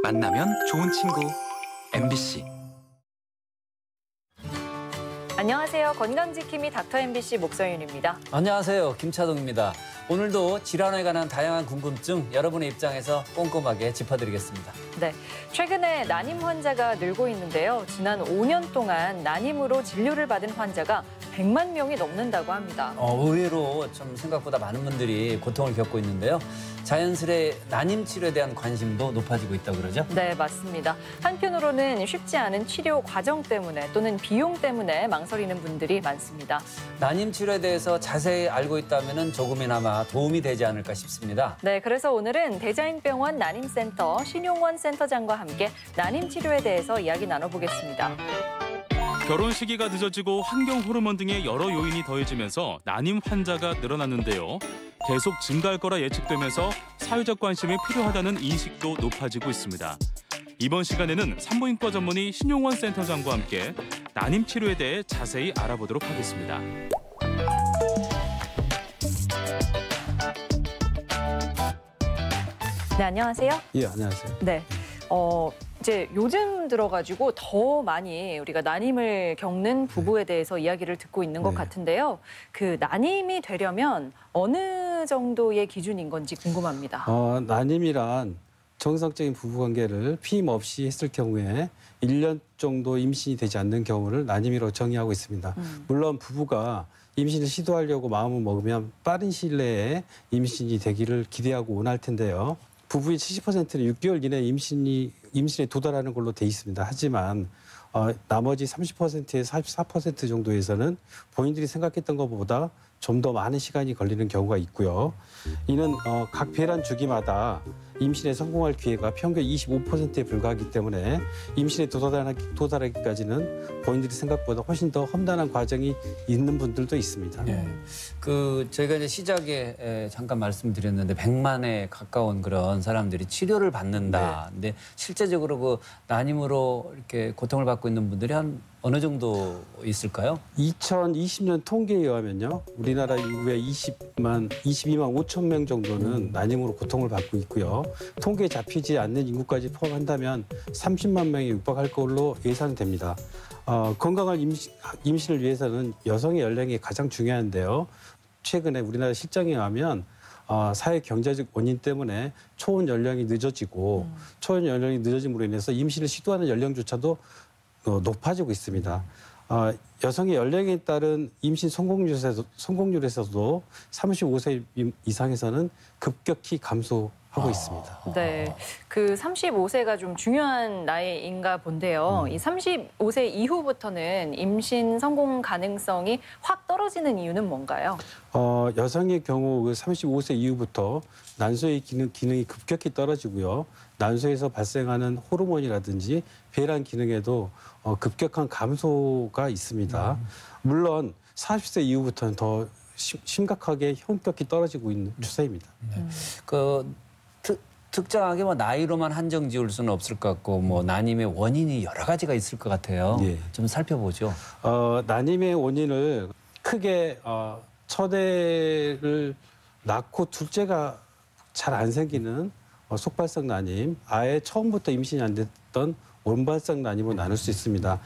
만나면 좋은 친구 MBC. 안녕하세요. 건강지킴이 닥터 MBC 목서윤입니다. 안녕하세요. 김차동입니다. 오늘도 질환에 관한 다양한 궁금증 여러분의 입장에서 꼼꼼하게 짚어드리겠습니다. 네, 최근에 난임 환자가 늘고 있는데요. 지난 5년 동안 난임으로 진료를 받은 환자가 100만 명이 넘는다고 합니다. 의외로 좀 생각보다 많은 분들이 고통을 겪고 있는데요. 자연스레 난임 치료에 대한 관심도 높아지고 있다고 그러죠? 네, 맞습니다. 한편으로는 쉽지 않은 치료 과정 때문에 또는 비용 때문에 망설이는 분들이 많습니다. 난임 치료에 대해서 자세히 알고 있다면 조금이나마 도움이 되지 않을까 싶습니다. 네, 그래서 오늘은 대자연병원 난임센터 신용원 센터장과 함께 난임 치료에 대해서 이야기 나눠보겠습니다. 결혼 시기가 늦어지고 환경 호르몬 등의 여러 요인이 더해지면서 난임 환자가 늘어났는데요. 계속 증가할 거라 예측되면서 사회적 관심이 필요하다는 인식도 높아지고 있습니다. 이번 시간에는 산부인과 전문의 신용원 센터장과 함께 난임 치료에 대해 자세히 알아보도록 하겠습니다. 네, 안녕하세요. 예, 안녕하세요. 네. 이제 요즘 들어가지고 더 많이 우리가 난임을 겪는 부부에 대해서 이야기를 듣고 있는 것 같은데요. 그 난임이 되려면 어느 정도의 기준인 건지 궁금합니다. 난임이란 정상적인 부부관계를 피임 없이 했을 경우에 1년 정도 임신이 되지 않는 경우를 난임이라고 정의하고 있습니다. 물론 부부가 임신을 시도하려고 마음을 먹으면 빠른 시일 내에 임신이 되기를 기대하고 원할 텐데요. 부부의 70%는 6개월 이내 임신에 도달하는 걸로 돼 있습니다. 하지만 나머지 30%에서 44% 정도에서는 본인들이 생각했던 것보다 좀 더 많은 시간이 걸리는 경우가 있고요. 이는 각 배란 주기마다 임신에 성공할 기회가 평균 25%에 불과하기 때문에 임신에 도달하기까지는 본인들이 생각보다 훨씬 더 험난한 과정이 있는 분들도 있습니다. 네. 저희가 이제 시작에 잠깐 말씀드렸는데 100만에 가까운 그런 사람들이 치료를 받는다. 근데 실제적으로 그 난임으로 이렇게 고통을 받고 있는 분들이 한 어느 정도 있을까요? 2020년 통계에 의하면요. 우리나라 인구의 22만 5천 명 정도는 난임으로 고통을 받고 있고요. 통계에 잡히지 않는 인구까지 포함한다면 30만 명이 육박할 걸로 예상됩니다. 건강한 임신을 위해서는 여성의 연령이 가장 중요한데요. 최근에 우리나라 실정에 의하면 사회 경제적 원인 때문에 초혼 연령이 늦어지고 초혼 연령이 늦어짐으로 인해서 임신을 시도하는 연령조차도 높아지고 있습니다. 여성의 연령에 따른 임신 성공률에서도 35세 이상에서는 급격히 감소하고 있습니다. 네, 그 35세가 좀 중요한 나이인가 본데요. 이 35세 이후부터는 임신 성공 가능성이 확 떨어지는 이유는 뭔가요? 여성의 경우 그 35세 이후부터 난소의 기능이 급격히 떨어지고요. 난소에서 발생하는 호르몬이라든지 배란 기능에도 급격한 감소가 있습니다. 물론 40세 이후부터는 더 심각하게 현격히 떨어지고 있는 추세입니다. 특정하게 나이로만 한정 지을 수는 없을 것 같고 난임의 원인이 여러 가지가 있을 것 같아요. 예. 좀 살펴보죠. 난임의 원인을 크게 첫애를 낳고 둘째가 잘 안 생기는 속발성 난임, 아예 처음부터 임신이 안 됐던 원발성 난임으로 나눌 수 있습니다.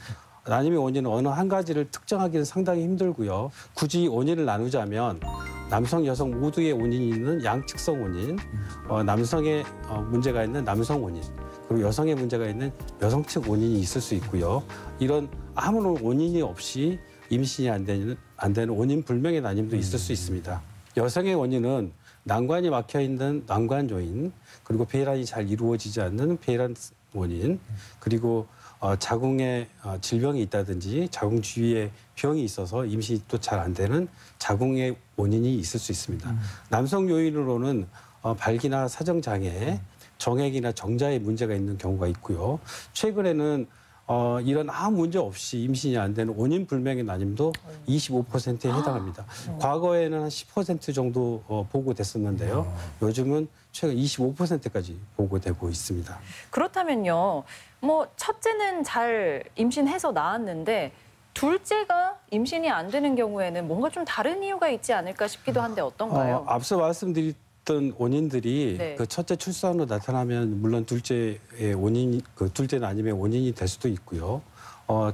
난임의 원인은 어느 한 가지를 특정하기는 상당히 힘들고요. 굳이 원인을 나누자면 남성, 여성 모두의 원인이 있는 양측성 원인, 남성의 문제가 있는 남성 원인, 그리고 여성의 문제가 있는 여성 측 원인이 있을 수 있고요. 이런 아무런 원인이 없이 임신이 안 되는 원인 불명의 난임도 있을 수 있습니다. 여성의 원인은 난관이 막혀 있는 난관 요인, 그리고 배란이 잘 이루어지지 않는 배란 원인, 그리고 자궁에 질병이 있다든지 자궁 주위에 병이 있어서 임신이 또 잘 안 되는 자궁의 원인이 있을 수 있습니다. 남성 요인으로는 발기나 사정장애, 정액이나 정자에 문제가 있는 경우가 있고요. 최근에는 이런 아무 문제 없이 임신이 안 되는 원인 불명의 난임도 25%에 해당합니다. 과거에는 한 10% 정도 보고됐었는데요. 요즘은 최근 25%까지 보고되고 있습니다. 그렇다면요, 첫째는 잘 임신해서 낳았는데 둘째가 임신이 안 되는 경우에는 뭔가 좀 다른 이유가 있지 않을까 싶기도 한데 어떤가요? 앞서 말씀드린 어떤 원인들이 네. 그 첫째 출산으로 나타나면 물론 둘째의 원인, 그 둘째 난임의 원인이 될 수도 있고요.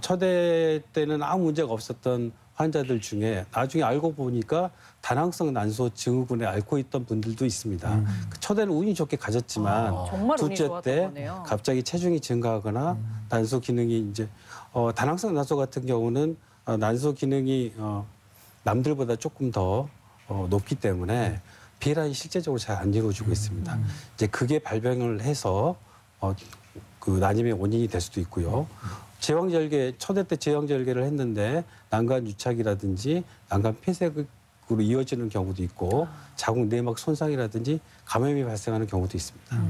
첫애 때는 아무 문제가 없었던 환자들 중에 나중에 알고 보니까 다낭성 난소 증후군에 앓고 있던 분들도 있습니다. 그 첫애는 운이 좋게 가졌지만 정말 운이 둘째 좋았던 때 거네요. 갑자기 체중이 증가하거나 난소 기능이 이제 다낭성 난소 같은 경우는 난소 기능이 남들보다 조금 더 높기 때문에 배란이 실제적으로 잘 안 이루어지고 있습니다. 이제 그게 발병을 해서 그 난임의 원인이 될 수도 있고요. 제왕절개 첫애 때 제왕절개를 했는데 난간 유착이라든지 난간 폐색으로 이어지는 경우도 있고 자궁 내막 손상이라든지 감염이 발생하는 경우도 있습니다.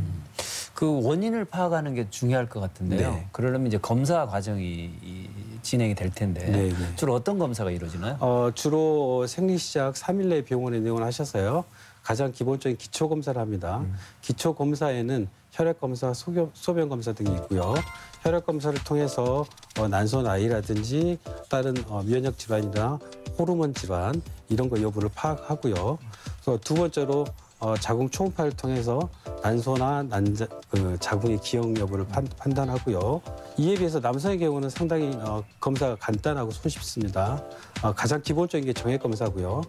그 원인을 파악하는 게 중요할 것 같은데요. 네. 그러려면 이제 검사 과정이 진행이 될 텐데 네, 네. 주로 어떤 검사가 이루어지나요? 주로 생리 시작 3일 내에 병원에 내원하셔서요. 가장 기본적인 기초 검사를 합니다. 기초 검사에는 혈액 검사, 소변 검사 등이 있고요. 혈액 검사를 통해서 난소 나이라든지 다른 면역 질환이나 호르몬 질환 이런 거 여부를 파악하고요. 그래서 두 번째로 자궁 초음파를 통해서 난소나 자궁의 기형 여부를 판단하고요. 이에 비해서 남성의 경우는 상당히 검사가 간단하고 손쉽습니다. 가장 기본적인 게 정액 검사고요.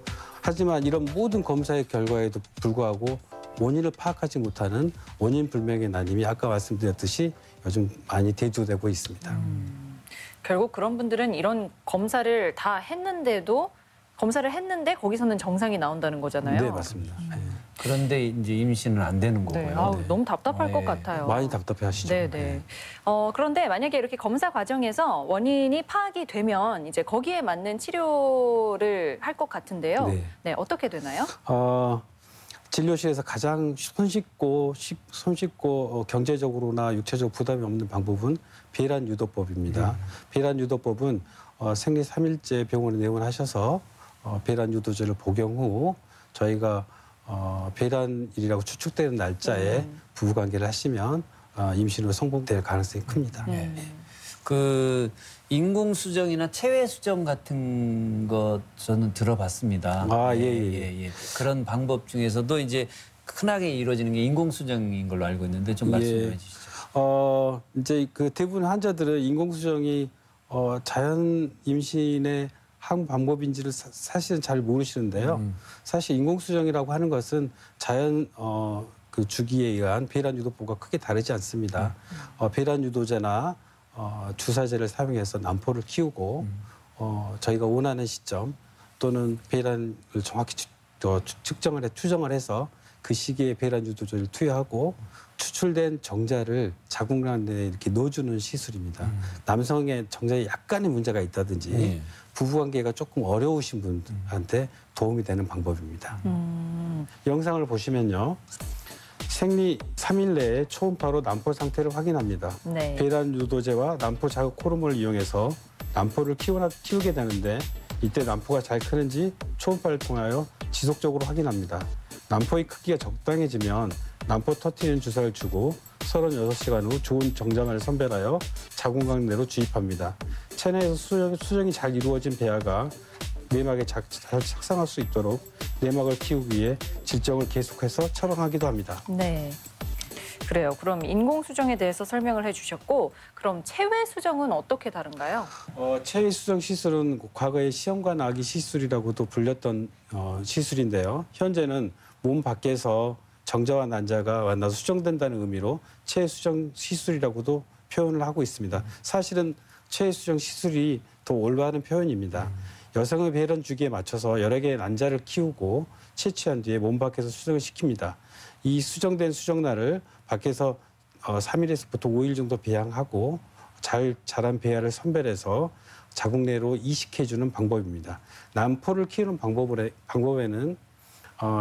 하지만 이런 모든 검사의 결과에도 불구하고 원인을 파악하지 못하는 원인 불명의 난임이 아까 말씀드렸듯이 요즘 많이 대두되고 있습니다. 결국 그런 분들은 이런 검사를 다 했는데도 검사를 했는데 거기서는 정상이 나온다는 거잖아요. 네, 맞습니다. 그런데 이제 임신은 안 되는 거고요. 네, 아우, 너무 답답할 것 같아요. 많이 답답해하시죠. 네. 그런데 만약에 이렇게 검사 과정에서 원인이 파악이 되면 이제 거기에 맞는 치료를 할 것 같은데요. 네. 어떻게 되나요? 진료실에서 가장 손쉽고 경제적으로나 육체적 부담이 없는 방법은 배란 유도법입니다. 배란 유도법은 생리 3일째 병원에 내원하셔서 배란 유도제를 복용 후 저희가 배란일이라고 추측되는 날짜에 부부관계를 하시면 임신으로 성공될 가능성이 큽니다. 그 인공수정이나 체외수정 같은 것 저는 들어봤습니다. 예. 그런 방법 중에서도 이제 흔하게 이루어지는 게 인공수정인 걸로 알고 있는데 좀 말씀 좀 해주시죠. 이제 그 대부분 환자들은 인공수정이 자연 임신의 한 방법인지를 사실은 잘 모르시는데요. 사실 인공수정이라고 하는 것은 자연 그 주기에 의한 배란 유도법과 크게 다르지 않습니다. 배란 유도제나 주사제를 사용해서 난포를 키우고 저희가 원하는 시점 또는 배란을 정확히 추정을 해서 그 시기에 배란 유도제를 투여하고 추출된 정자를 자궁 내에 이렇게 넣어주는 시술입니다. 남성의 정자에 약간의 문제가 있다든지 부부관계가 조금 어려우신 분한테 도움이 되는 방법입니다. 영상을 보시면요. 생리 3일 내에 초음파로 난포 상태를 확인합니다. 네. 배란 유도제와 난포 자극 호르몬을 이용해서 난포를 키우게 되는데 이때 난포가 잘 크는지 초음파를 통하여 지속적으로 확인합니다. 난포의 크기가 적당해지면 난포 터트리는 주사를 주고 36시간 후 좋은 정자만을 선별하여 자궁곽 내로 주입합니다. 체내에서 수정이 잘 이루어진 배아가 내막에 잘 착상할 수 있도록 내막을 키우기 위해 질정을 계속해서 처방하기도 합니다. 네. 그래요. 그럼 인공수정에 대해서 설명을 해주셨고 그럼 체외수정은 어떻게 다른가요? 체외수정 시술은 과거에 시험관 아기 시술이라고도 불렸던 시술인데요. 현재는 몸 밖에서 정자와 난자가 만나서 수정된다는 의미로 체외수정 시술이라고도 표현을 하고 있습니다. 사실은 체외수정 시술이 더 올바른 표현입니다. 여성의 배란 주기에 맞춰서 여러 개의 난자를 키우고 채취한 뒤에 몸 밖에서 수정을 시킵니다. 이 수정된 수정란을 밖에서 3일에서부터 5일 정도 배양하고 잘 자란 배아를 선별해서 자궁 내로 이식해주는 방법입니다. 난포를 키우는 방법에는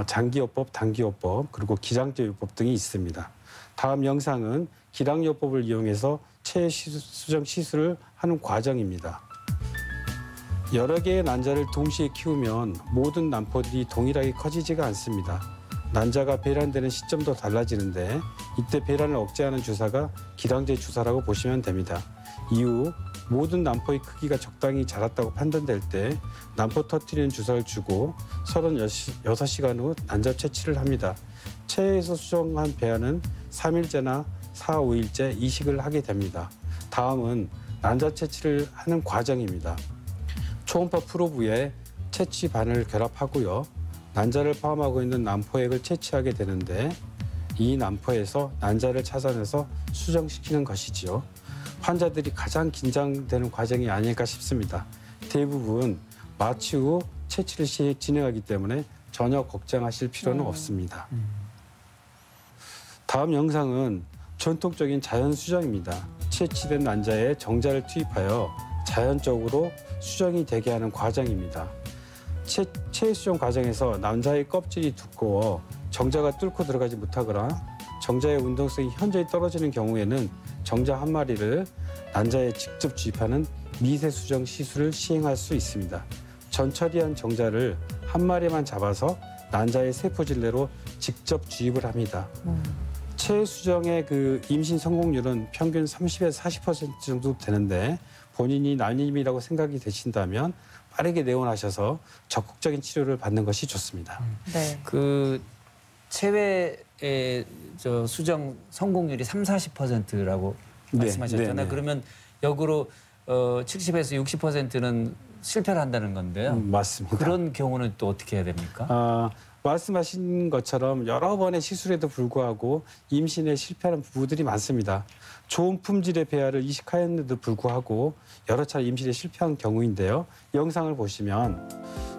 장기요법, 단기요법, 그리고 기장제요법 등이 있습니다. 다음 영상은 기량요법을 이용해서 체외수정 시술을 하는 과정입니다. 여러 개의 난자를 동시에 키우면 모든 난포들이 동일하게 커지지가 않습니다. 난자가 배란되는 시점도 달라지는데 이때 배란을 억제하는 주사가 기량제 주사라고 보시면 됩니다. 이후 모든 난포의 크기가 적당히 자랐다고 판단될 때 난포 터트리는 주사를 주고 36시간 후 난자 채취를 합니다. 체에서 수정한 배아는 3일째나 4, 5일째 이식을 하게 됩니다. 다음은 난자 채취를 하는 과정입니다. 초음파 프로브에 채취 바늘을 결합하고요. 난자를 포함하고 있는 난포액을 채취하게 되는데 이 난포에서 난자를 찾아내서 수정시키는 것이지요. 환자들이 가장 긴장되는 과정이 아닐까 싶습니다. 대부분 마취 후 채취를 진행하기 때문에 전혀 걱정하실 필요는 없습니다. 다음 영상은 전통적인 자연 수정입니다. 채취된 난자에 정자를 투입하여 자연적으로 수정이 되게 하는 과정입니다. 체수정 과정에서 난자의 껍질이 두꺼워 정자가 뚫고 들어가지 못하거나 정자의 운동성이 현저히 떨어지는 경우에는 정자 한 마리를 난자에 직접 주입하는 미세 수정 시술을 시행할 수 있습니다. 전처리한 정자를 한 마리만 잡아서 난자의 세포질내로 직접 주입을 합니다. 체수정의 그 임신 성공률은 평균 30에서 40% 정도 되는데 본인이 난임이라고 생각이 되신다면 빠르게 내원하셔서 적극적인 치료를 받는 것이 좋습니다. 네. 그 체외의 수정 성공률이 40~40%라고 말씀하셨잖아요. 네. 그러면 역으로 70에서 60%는 실패를 한다는 건데요. 맞습니다. 그런 경우는 또 어떻게 해야 됩니까? 말씀하신 것처럼 여러 번의 시술에도 불구하고 임신에 실패하는 부부들이 많습니다. 좋은 품질의 배아를 이식하였는데도 불구하고 여러 차례 임신에 실패한 경우인데요. 영상을 보시면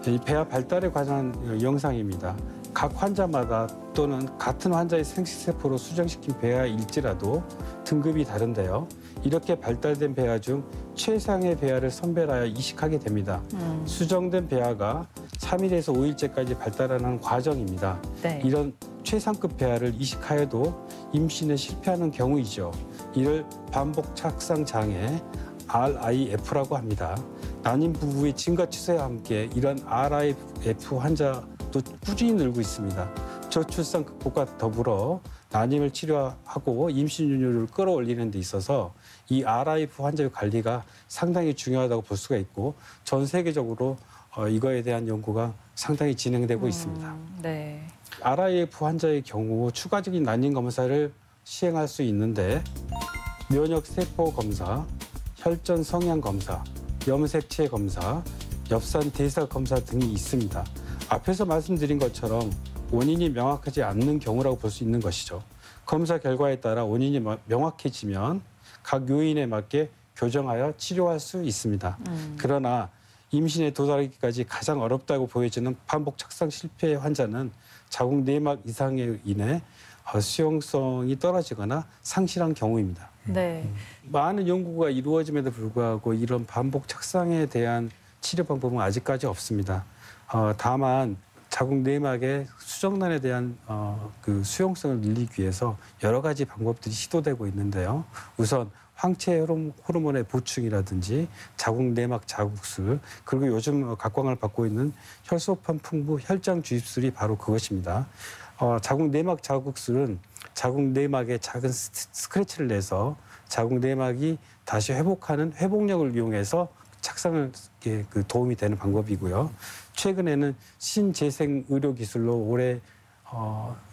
이 배아 발달에 관한 영상입니다. 각 환자마다 또는 같은 환자의 생식세포로 수정시킨 배아일지라도 등급이 다른데요. 이렇게 발달된 배아 중 최상의 배아를 선별하여 이식하게 됩니다. 수정된 배아가 3일에서 5일째까지 발달하는 과정입니다. 네. 이런 최상급 배아를 이식하여도 임신에 실패하는 경우이죠. 이를 반복 착상 장애 RIF라고 합니다. 난임 부부의 증가 추세와 함께 이런 RIF 환자도 꾸준히 늘고 있습니다. 저출산 극복과 더불어 난임을 치료하고 임신율을 끌어올리는 데 있어서 이 RIF 환자의 관리가 상당히 중요하다고 볼 수가 있고 전 세계적으로 이거에 대한 연구가 상당히 진행되고 있습니다. 네. RIF 환자의 경우 추가적인 난임 검사를 시행할 수 있는데 면역세포 검사, 혈전 성향 검사, 염색체 검사, 엽산 대사 검사 등이 있습니다. 앞에서 말씀드린 것처럼 원인이 명확하지 않는 경우라고 볼 수 있는 것이죠. 검사 결과에 따라 원인이 명확해지면 각 요인에 맞게 교정하여 치료할 수 있습니다. 그러나 임신에 도달하기까지 가장 어렵다고 보여지는 반복 착상 실패 환자는 자궁 내막 이상에 인해 수용성이 떨어지거나 상실한 경우입니다. 네. 많은 연구가 이루어짐에도 불구하고 이런 반복 착상에 대한 치료 방법은 아직까지 없습니다. 다만 자궁 내막의 수정란에 대한 그 수용성을 늘리기 위해서 여러 가지 방법들이 시도되고 있는데요. 우선 황체 호르몬의 보충이라든지 자궁 내막 자극술, 그리고 요즘 각광을 받고 있는 혈소판 풍부 혈장 주입술이 바로 그것입니다. 자궁 내막 자극술은 자궁 내막에 작은 스크래치를 내서 자궁 내막이 다시 회복하는 회복력을 이용해서 착상을 도움이 되는 방법이고요. 최근에는 신재생 의료 기술로 올해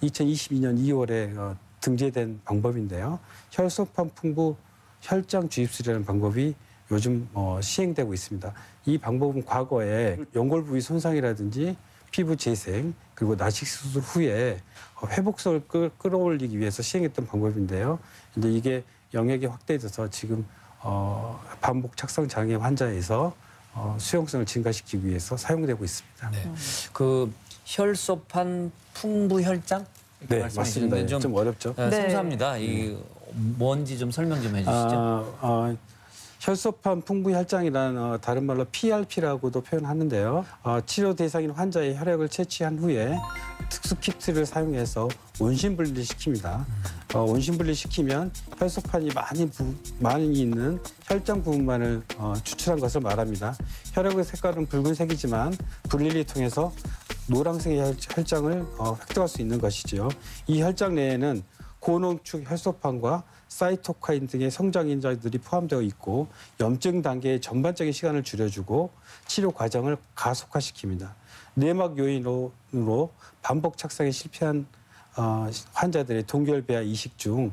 2022년 2월에 등재된 방법인데요. 혈소판 풍부 혈장 주입술이라는 방법이 요즘 시행되고 있습니다. 이 방법은 과거에 연골 부위 손상이라든지 피부 재생 그리고 나식 수술 후에 회복성을 끌어올리기 위해서 시행했던 방법인데요. 이제 이게 영역이 확대돼서 지금 반복 착상 장애 환자에서 수용성을 증가시키기 위해서 사용되고 있습니다. 네. 그 혈소판 풍부 혈장? 네, 맞습니다. 좀 어렵죠. 생소합니다. 이 뭔지 좀 설명 좀 해주시죠. 혈소판 풍부 혈장이란 다른 말로 PRP라고도 표현하는데요. 치료 대상인 환자의 혈액을 채취한 후에 특수 키트를 사용해서 원심 분리시킵니다. 원심 분리시키면 혈소판이 많이 있는 혈장 부분만을 추출한 것을 말합니다. 혈액의 색깔은 붉은색이지만 분리를 통해서 노란색의 혈장을 획득할 수 있는 것이죠. 이 혈장 내에는 고농축 혈소판과 사이토카인 등의 성장 인자들이 포함되어 있고 염증 단계의 전반적인 시간을 줄여주고 치료 과정을 가속화시킵니다. 내막 요인으로 반복 착상에 실패한 환자들의 동결배아 이식 중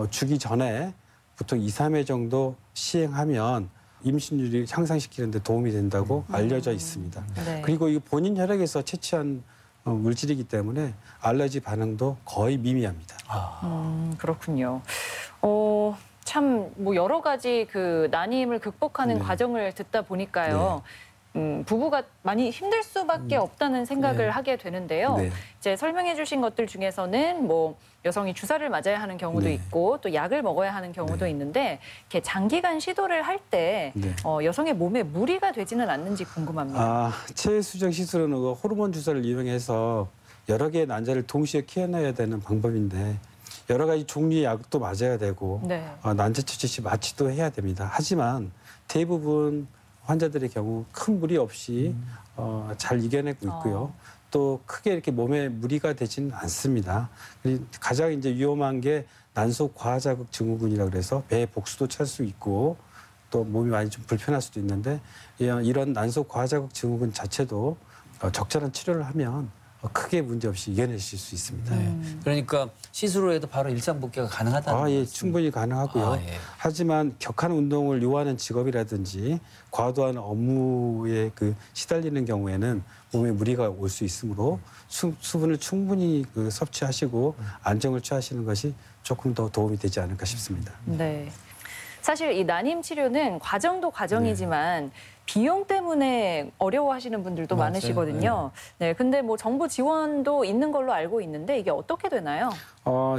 주기 전에 보통 2, 3회 정도 시행하면 임신율을 향상시키는 데 도움이 된다고 알려져 있습니다. 네. 그리고 이 본인 혈액에서 채취한 물질이기 때문에 알러지 반응도 거의 미미합니다. 그렇군요. 참 뭐 여러 가지 그 난임을 극복하는 네. 과정을 듣다 보니까요. 부부가 많이 힘들 수밖에 없다는 생각을 네. 하게 되는데요. 네. 이제 설명해 주신 것들 중에서는 뭐 여성이 주사를 맞아야 하는 경우도 네. 있고 또 약을 먹어야 하는 경우도 네. 있는데 이렇게 장기간 시도를 할 때 네. 여성의 몸에 무리가 되지는 않는지 궁금합니다. 체외 수정 시술은 호르몬 주사를 이용해서 여러 개의 난자를 동시에 키워내야 되는 방법인데 여러 가지 종류의 약도 맞아야 되고 네. 난자 처치 마취도 해야 됩니다. 하지만 대부분 환자들의 경우 큰 무리 없이 잘 이겨내고 있고요. 또 크게 이렇게 몸에 무리가 되지는 않습니다. 가장 이제 위험한 게 난소 과자극 증후군이라고 그래서 배에 복수도 찰 수 있고 또 몸이 많이 좀 불편할 수도 있는데 이런 난소 과자극 증후군 자체도 적절한 치료를 하면 크게 문제 없이 이겨내실 수 있습니다. 그러니까 시술을 해도 바로 일상 복귀가 가능하다는 예, 말씀. 충분히 가능하고요. 예. 하지만 격한 운동을 요하는 직업이라든지 과도한 업무에 시달리는 경우에는 몸에 무리가 올 수 있으므로 수분을 충분히 섭취하시고 안정을 취하시는 것이 조금 더 도움이 되지 않을까 싶습니다. 네. 사실 이 난임 치료는 과정도 과정이지만 비용 때문에 어려워하시는 분들도 맞아요. 많으시거든요. 네. 근데 뭐 정부 지원도 있는 걸로 알고 있는데 이게 어떻게 되나요?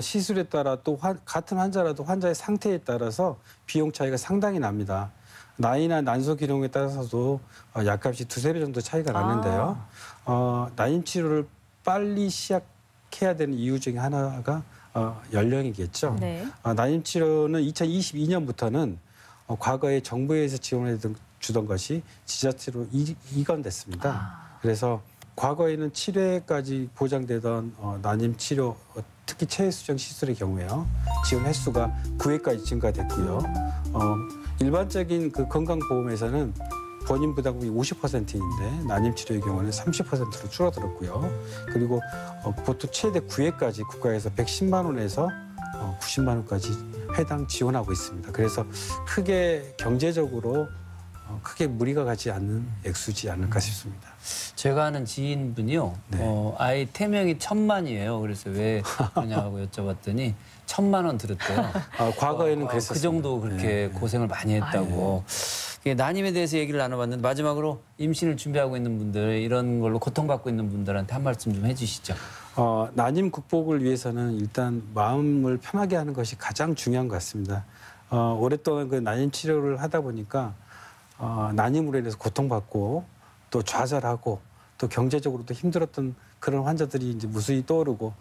시술에 따라 또 같은 환자라도 환자의 상태에 따라서 비용 차이가 상당히 납니다. 나이나 난소 기능에 따라서도 약값이 2~3배 정도 차이가 나는데요. 난임 치료를 빨리 시작해야 되는 이유 중에 하나가 연령이겠죠. 네. 난임 치료는 2022년부터는 과거에 정부에서 지원해 주던 것이 지자체로 이관됐습니다. 그래서 과거에는 7회까지 보장되던 난임 치료, 특히 체외 수정 시술의 경우에요. 지원 횟수가 9회까지 증가됐고요. 일반적인 건강보험에서는 본인 부담금이 50%인데 난임 치료의 경우는 30%로 줄어들었고요. 그리고 보통 최대 9회까지 국가에서 110만 원에서 90만 원까지 회당 지원하고 있습니다. 그래서 크게 경제적으로 크게 무리가 가지 않는 액수지 않을까 싶습니다. 제가 아는 지인분이요. 네. 아이 태명이 1000만이에요. 그래서 왜 그러냐고 여쭤봤더니 1000만 원 들었대요. 과거에는 그랬었습니다. 그 정도 그렇게 고생을 많이 했다고. 난임에 대해서 얘기를 나눠봤는데 마지막으로 임신을 준비하고 있는 분들, 이런 걸로 고통받고 있는 분들한테 한 말씀 좀 해주시죠. 난임 극복을 위해서는 일단 마음을 편하게 하는 것이 가장 중요한 것 같습니다. 오랫동안 난임 치료를 하다 보니까 난임으로 인해서 고통받고 또 좌절하고 또 경제적으로도 힘들었던 그런 환자들이 이제 무수히 떠오르고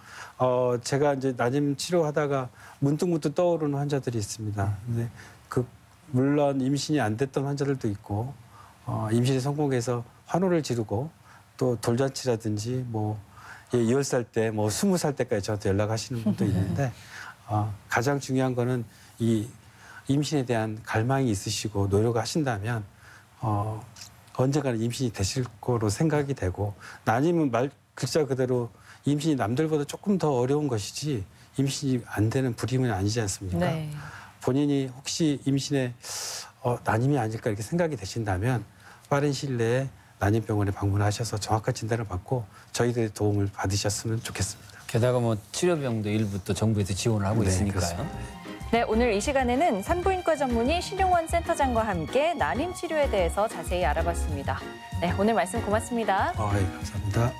제가 이제 난임 치료하다가 문득문득 떠오르는 환자들이 있습니다. 근데 물론 임신이 안 됐던 환자들도 있고 임신에 성공해서 환호를 지르고 또 돌잔치라든지 10살 때 20살 때까지 저한테 연락하시는 분도 있는데 가장 중요한 거는 이 임신에 대한 갈망이 있으시고 노력하신다면 언젠가는 임신이 되실 거로 생각이 되고 난임은 글자 그대로 임신이 남들보다 조금 더 어려운 것이지 임신이 안 되는 불임은 아니지 않습니까? 네. 본인이 혹시 임신에 난임이 아닐까 이렇게 생각이 되신다면 빠른 시일 내에 난임병원에 방문하셔서 정확한 진단을 받고 저희들의 도움을 받으셨으면 좋겠습니다. 게다가 치료비용도 일부 또 정부에서 지원을 하고 네, 있으니까요. 그렇습니다. 네, 오늘 이 시간에는 산부인과 전문의 신용원 센터장과 함께 난임 치료에 대해서 자세히 알아봤습니다. 네, 오늘 말씀 고맙습니다. 예, 감사합니다.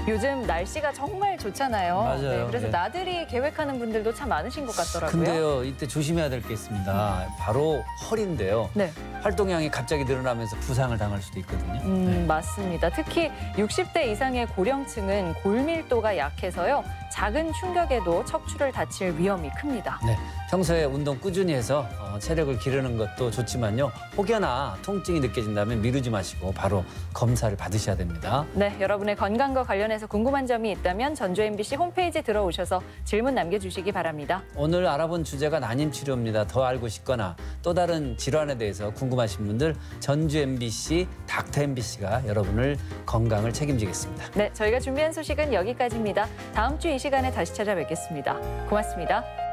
요즘 날씨가 정말 좋잖아요. 맞아요. 그래서 네. 나들이 계획하는 분들도 참 많으신 것 같더라고요. 근데요, 이때 조심해야 될 게 있습니다. 바로 허리인데요. 네. 활동량이 갑자기 늘어나면서 부상을 당할 수도 있거든요. 네. 맞습니다. 특히 60대 이상의 고령층은 골밀도가 약해서요. 작은 충격에도 척추를 다칠 위험이 큽니다. 네, 평소에 운동 꾸준히 해서 체력을 기르는 것도 좋지만요. 혹여나 통증이 느껴진다면 미루지 마시고 바로 검사를 받으셔야 됩니다. 네, 여러분의 건강과 관련해서 궁금한 점이 있다면 전주 MBC 홈페이지 들어오셔서 질문 남겨주시기 바랍니다. 오늘 알아본 주제가 난임 치료입니다. 더 알고 싶거나 또 다른 질환에 대해서 궁금하신 분들 전주 MBC, 닥터 MBC가 여러분을 건강을 책임지겠습니다. 네, 저희가 준비한 소식은 여기까지입니다. 다음 주 이 시간에 다시 찾아뵙겠습니다. 고맙습니다.